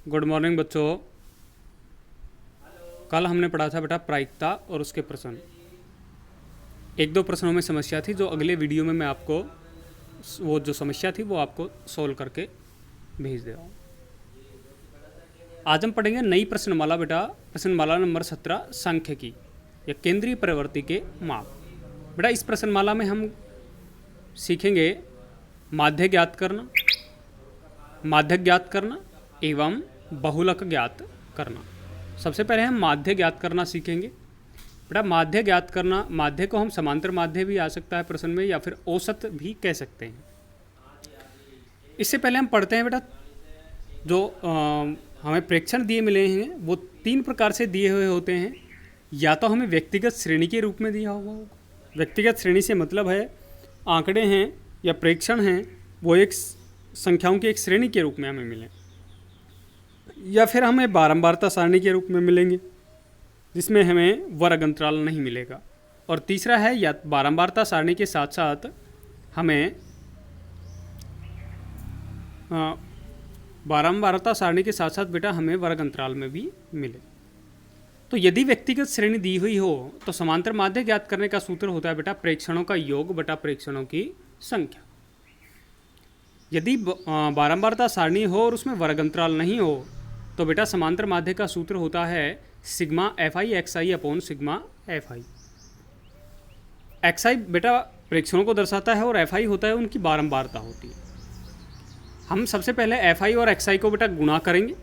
Good morning बच्चों। कल हमने पढ़ा था बेटा प्रायिकता और उसके प्रश्न। एक दो प्रश्नों में समस्या थी जो अगले वीडियो में मैं आपको वो जो समस्या थी वो आपको सॉल्व करके भेज दे रहा हूँ। आज हम पढ़ेंगे नई प्रश्नमाला बेटा, प्रश्नमाला नंबर 17 सांख्यिकी या केंद्रीय प्रवृत्ति के माप। बेटा इस प्रश्नमाला में हम सीखेंगे माध्य ज्ञात करना, माध्य ज्ञात करना एवं बहुलक ज्ञात करना। सबसे पहले हम माध्य ज्ञात करना सीखेंगे। बेटा माध्य ज्ञात करना, माध्य को हम समांतर माध्य भी आ सकता है प्रश्न में, या फिर औसत भी कह सकते हैं। इससे पहले हम पढ़ते हैं बेटा जो हमें प्रेक्षण दिए मिले हैं वो 3 प्रकार से दिए हुए होते हैं। या तो हमें व्यक्तिगत श्रेणी के रूप में दिया हुआ होगा, व्यक्तिगत श्रेणी से मतलब है आंकड़े हैं या प्रेक्षण हैं वो एक संख्याओं की एक श्रेणी के रूप में हमें मिले, या फिर हमें बारंबारता सारणी के रूप में मिलेंगे जिसमें हमें वर्ग अंतराल नहीं मिलेगा। और तीसरा है या बारंबारता सारणी के साथ साथ हमें बारंबारता सारणी के साथ साथ बेटा हमें वर्ग अंतराल में भी मिले। तो यदि व्यक्तिगत श्रेणी दी हुई हो तो समांतर माध्य ज्ञात करने का सूत्र होता है बेटा प्रेक्षणों का योग बटा प्रेक्षणों की संख्या। यदि बारंबारता सारणी हो और उसमें वर्ग अंतराल नहीं हो तो बेटा समांतर माध्य का सूत्र होता है sigma f i x i upon sigma f i. X i बेटा प्रेक्षणों को दर्शाता है और एफ आई होता है उनकी बारंबारता होती है। हम सबसे पहले एफ आई और एक्स आई को बेटा गुणा करेंगे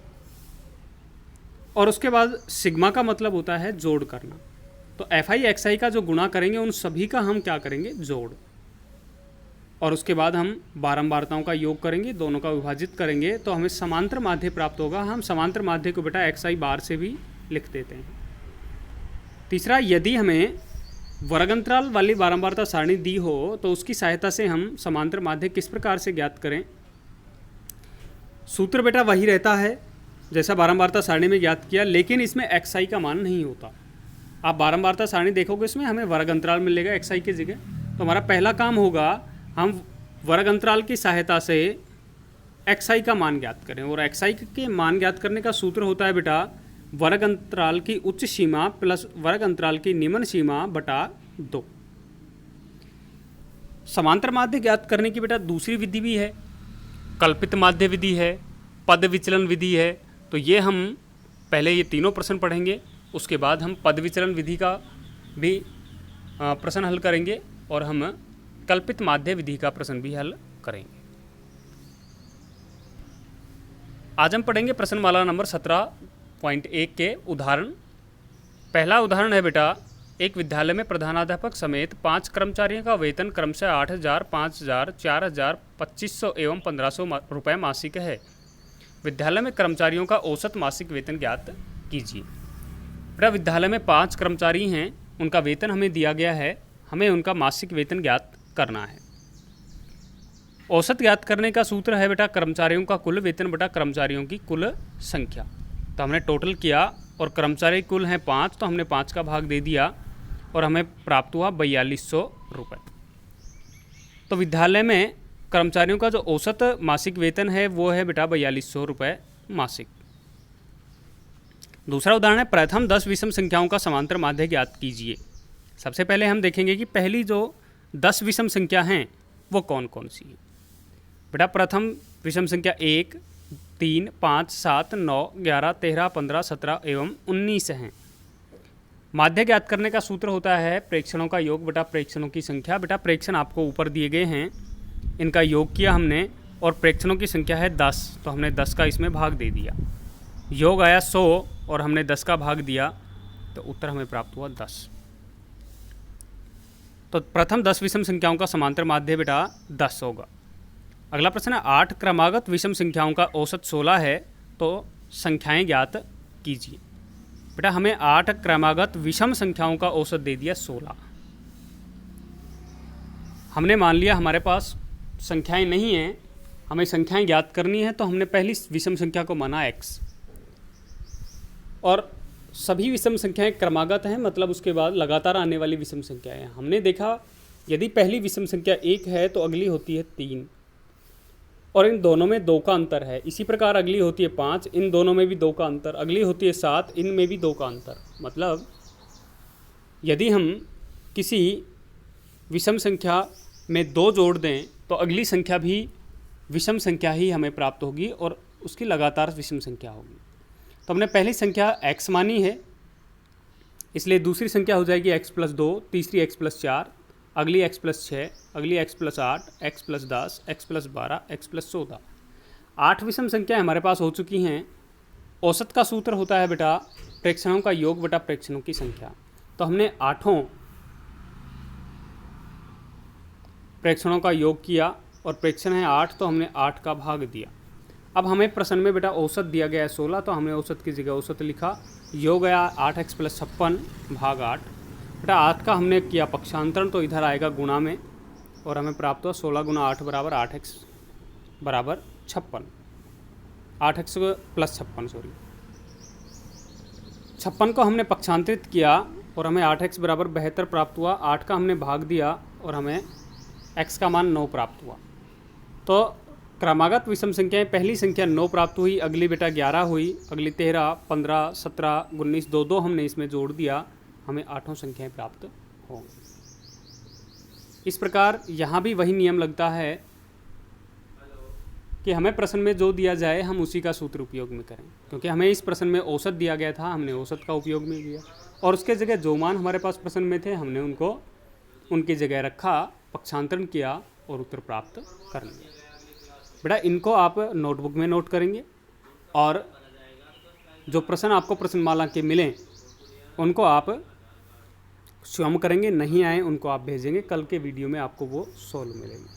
और उसके बाद सिग्मा का मतलब होता है जोड़ करना। तो एफ आई एक्स आई का जो गुणा करेंगे उन सभी का हम क्या करेंगे, जोड़। और उसके बाद हम बारंबारताओं का योग करेंगे, दोनों का विभाजित करेंगे तो हमें समांतर माध्य प्राप्त होगा। हम समांतर माध्य को बेटा एक्स आई बार से भी लिख देते हैं। तीसरा, यदि हमें वर्ग अंतराल वाली बारंबारता सारणी दी हो तो उसकी सहायता से हम समांतर माध्य किस प्रकार से ज्ञात करें। सूत्र बेटा वही रहता है जैसा बारंबारता सारणी में ज्ञात किया, लेकिन इसमें एक्स आई का मान नहीं होता। आप बारंबारता सारणी देखोगे इसमें हमें वर्ग अंतराल मिलेगा एक्स आई की जगह। तो हमारा पहला काम होगा हम वर्ग अंतराल की सहायता से एक्स आई का मान ज्ञात करें। और एक्स आई के मान ज्ञात करने का सूत्र होता है बेटा वर्ग अंतराल की उच्च सीमा प्लस वर्ग अंतराल की निम्न सीमा बटा 2। समांतर माध्य ज्ञात करने की बेटा दूसरी विधि भी है, कल्पित माध्य विधि है, पद विचलन विधि है। तो ये हम पहले ये तीनों प्रश्न पढ़ेंगे, उसके बाद हम पद विचलन विधि का भी प्रश्न हल करेंगे और हम कल्पित माध्य विधि का प्रश्न भी हल करेंगे। आज हम पढ़ेंगे प्रश्नमाला नंबर 17.1 के उदाहरण। पहला उदाहरण है बेटा एक विद्यालय में प्रधानाध्यापक समेत 5 कर्मचारियों का वेतन क्रमशः 8,000, 5,000, 4,000, 2,500 एवं 1,500 रुपये मासिक है। विद्यालय में कर्मचारियों का औसत मासिक वेतन ज्ञात कीजिए। बेटा विद्यालय में 5 कर्मचारी हैं, उनका वेतन हमें दिया गया है, हमें उनका मासिक वेतन ज्ञात करना है। औसत ज्ञात करने का सूत्र है बेटा कर्मचारियों का कुल वेतन बटा कर्मचारियों की कुल संख्या। तो हमने टोटल किया और कर्मचारी कुल हैं 5, तो हमने 5 का भाग दे दिया और हमें प्राप्त हुआ 4,200 रुपये। तो विद्यालय में कर्मचारियों का जो औसत मासिक वेतन है वो है बेटा 4,200 रुपये मासिक। दूसरा उदाहरण है प्रथम 10 विषम संख्याओं का समांतर माध्य ज्ञात कीजिए। सबसे पहले हम देखेंगे कि पहली जो 10 विषम संख्या हैं वो कौन कौन सी है। बेटा प्रथम विषम संख्या 1, 3, 5, 7, 9, 11, 13, 15, 17 एवं 19 हैं। माध्य ज्ञात करने का सूत्र होता है प्रेक्षणों का योग बटा प्रेक्षणों की संख्या। बेटा प्रेक्षण आपको ऊपर दिए गए हैं, इनका योग किया हमने और प्रेक्षणों की संख्या है 10, तो हमने 10 का इसमें भाग दे दिया। योग आया 100 और हमने 10 का भाग दिया तो उत्तर हमें प्राप्त हुआ 10। तो प्रथम 10 विषम संख्याओं का समांतर माध्य बेटा 10 होगा। अगला प्रश्न है 8 क्रमागत विषम संख्याओं का औसत 16 है, तो संख्याएं ज्ञात कीजिए। बेटा हमें 8 क्रमागत विषम संख्याओं का औसत दे दिया 16। हमने मान लिया हमारे पास संख्याएं नहीं हैं, हमें संख्याएं ज्ञात करनी है, तो हमने पहली विषम संख्या को माना x और सभी विषम संख्याएं क्रमागत हैं, मतलब उसके बाद लगातार आने वाली विषम संख्याएं हैं। हमने देखा यदि पहली विषम संख्या 1 है तो अगली होती है 3, और इन दोनों में 2 का अंतर है। इसी प्रकार अगली होती है 5, इन दोनों में भी 2 का अंतर। अगली होती है 7, इनमें भी 2 का अंतर। मतलब यदि हम किसी विषम संख्या में 2 जोड़ दें तो अगली संख्या भी विषम संख्या ही हमें प्राप्त होगी और उसकी लगातार विषम संख्या होगी। तो हमने पहली संख्या x मानी है, इसलिए दूसरी संख्या हो जाएगी x + 2, तीसरी x + 4, अगली x + 6, अगली x + 8, x + 10, x + 12, x + 14। 8 विषम संख्याएं हमारे पास हो चुकी हैं। औसत का सूत्र होता है बेटा प्रेक्षणों का योग बटा प्रेक्षणों की संख्या। तो हमने 8 प्रेक्षणों का योग किया और प्रेक्षण है 8, तो हमने 8 का भाग दिया। अब हमें प्रश्न में बेटा औसत दिया गया है 16, तो हमने औसत की जगह औसत लिखा। योग गया 8x + 56 भाग 8। बेटा 8 का हमने किया पक्षांतरण, तो इधर आएगा गुणा में और हमें प्राप्त हुआ 16 × 8 = 8x = 56, 8x + 56 सॉरी 56 को हमने पक्षांतरित किया और हमें 8x = 72 प्राप्त हुआ। 8 का हमने भाग दिया और हमें x का मान 9 प्राप्त हुआ। तो क्रमागत विषम संख्याएं, पहली संख्या 9 प्राप्त हुई, अगली बेटा 11 हुई, अगली 13, 15, 17, 19, 2 हमने इसमें जोड़ दिया, हमें 8 संख्याएं प्राप्त होंगी। इस प्रकार यहाँ भी वही नियम लगता है कि हमें प्रश्न में जो दिया जाए हम उसी का सूत्र उपयोग में करें, क्योंकि हमें इस प्रश्न में औसत दिया गया था, हमने औसत का उपयोग में किया और उसके जगह जो मान हमारे पास प्रश्न में थे हमने उनको उनकी जगह रखा, पक्षांतरण किया और उत्तर प्राप्त कर लिया। बेटा इनको आप नोटबुक में नोट करेंगे और जो प्रश्न आपको प्रश्नमाला के मिलें उनको आप स्वयं करेंगे, नहीं आए उनको आप भेजेंगे, कल के वीडियो में आपको वो सॉल्व मिलेंगे।